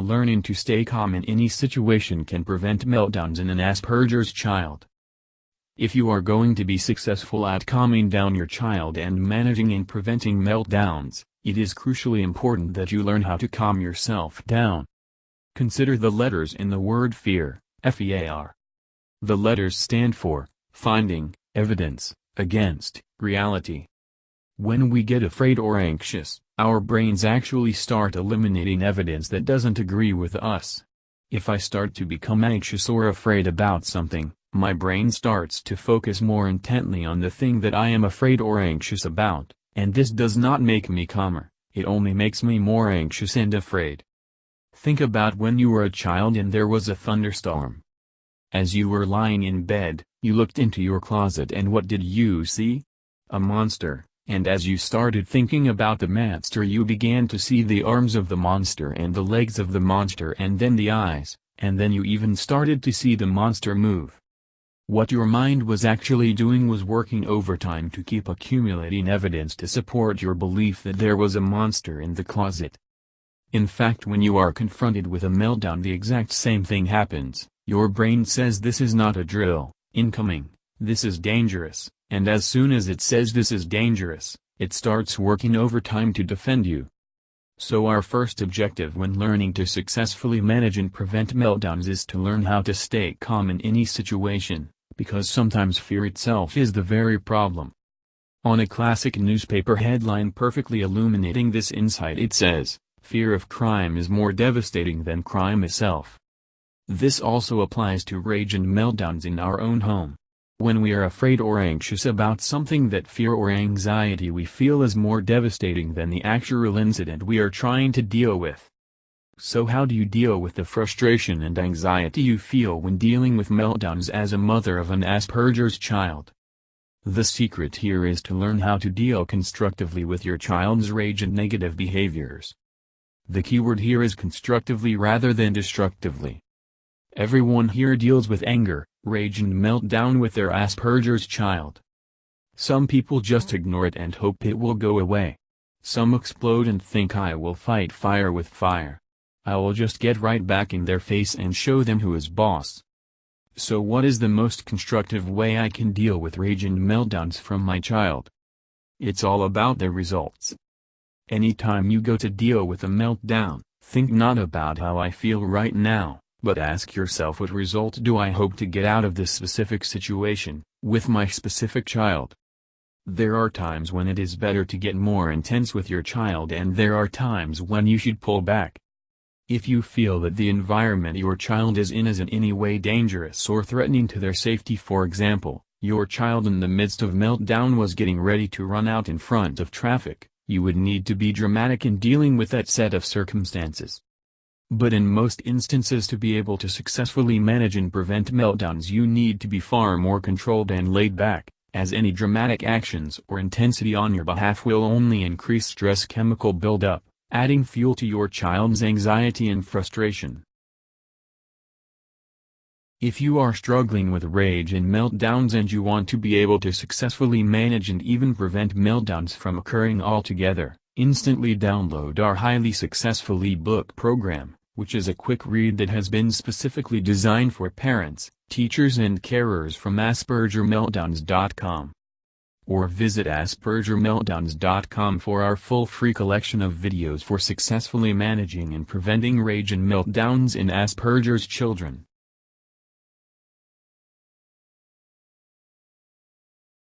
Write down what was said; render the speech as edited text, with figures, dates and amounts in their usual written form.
learning to stay calm in any situation can prevent meltdowns in an Asperger's child. If you are going to be successful at calming down your child and managing and preventing meltdowns, it is crucially important that you learn how to calm yourself down. Consider the letters in the word fear, FEAR. The letters stand for finding, evidence, against, reality. When we get afraid or anxious, our brains actually start eliminating evidence that doesn't agree with us. If I start to become anxious or afraid about something, my brain starts to focus more intently on the thing that I am afraid or anxious about, and this does not make me calmer, it only makes me more anxious and afraid. Think about when you were a child and there was a thunderstorm. As you were lying in bed, you looked into your closet and what did you see? A monster, and as you started thinking about the monster you began to see the arms of the monster and the legs of the monster and then the eyes, and then you even started to see the monster move. What your mind was actually doing was working overtime to keep accumulating evidence to support your belief that there was a monster in the closet. In fact, when you are confronted with a meltdown, the exact same thing happens. Your brain says this is not a drill, incoming, this is dangerous, and as soon as it says this is dangerous, it starts working overtime to defend you. So our first objective when learning to successfully manage and prevent meltdowns is to learn how to stay calm in any situation, because sometimes fear itself is the very problem. On a classic newspaper headline perfectly illuminating this insight it says, "Fear of crime is more devastating than crime itself." This also applies to rage and meltdowns in our own home. When we are afraid or anxious about something, that fear or anxiety we feel is more devastating than the actual incident we are trying to deal with. So how do you deal with the frustration and anxiety you feel when dealing with meltdowns as a mother of an Asperger's child? The secret here is to learn how to deal constructively with your child's rage and negative behaviors. The keyword here is constructively rather than destructively. Everyone here deals with anger, rage and meltdown with their Asperger's child. Some people just ignore it and hope it will go away. Some explode and think, I will fight fire with fire. I will just get right back in their face and show them who is boss. So what is the most constructive way I can deal with rage and meltdowns from my child? It's all about the results. Anytime you go to deal with a meltdown, think not about how I feel right now, but ask yourself, what result do I hope to get out of this specific situation, with my specific child? There are times when it is better to get more intense with your child, and there are times when you should pull back. If you feel that the environment your child is in any way dangerous or threatening to their safety, for example, your child in the midst of meltdown was getting ready to run out in front of traffic, you would need to be dramatic in dealing with that set of circumstances. But in most instances, to be able to successfully manage and prevent meltdowns, you need to be far more controlled and laid back, as any dramatic actions or intensity on your behalf will only increase stress chemical buildup, adding fuel to your child's anxiety and frustration. If you are struggling with rage and meltdowns and you want to be able to successfully manage and even prevent meltdowns from occurring altogether, instantly download our highly successful ebook program, which is a quick read that has been specifically designed for parents, teachers and carers from AspergerMeltdowns.com. Or visit AspergerMeltdowns.com for our full free collection of videos for successfully managing and preventing rage and meltdowns in Asperger's children.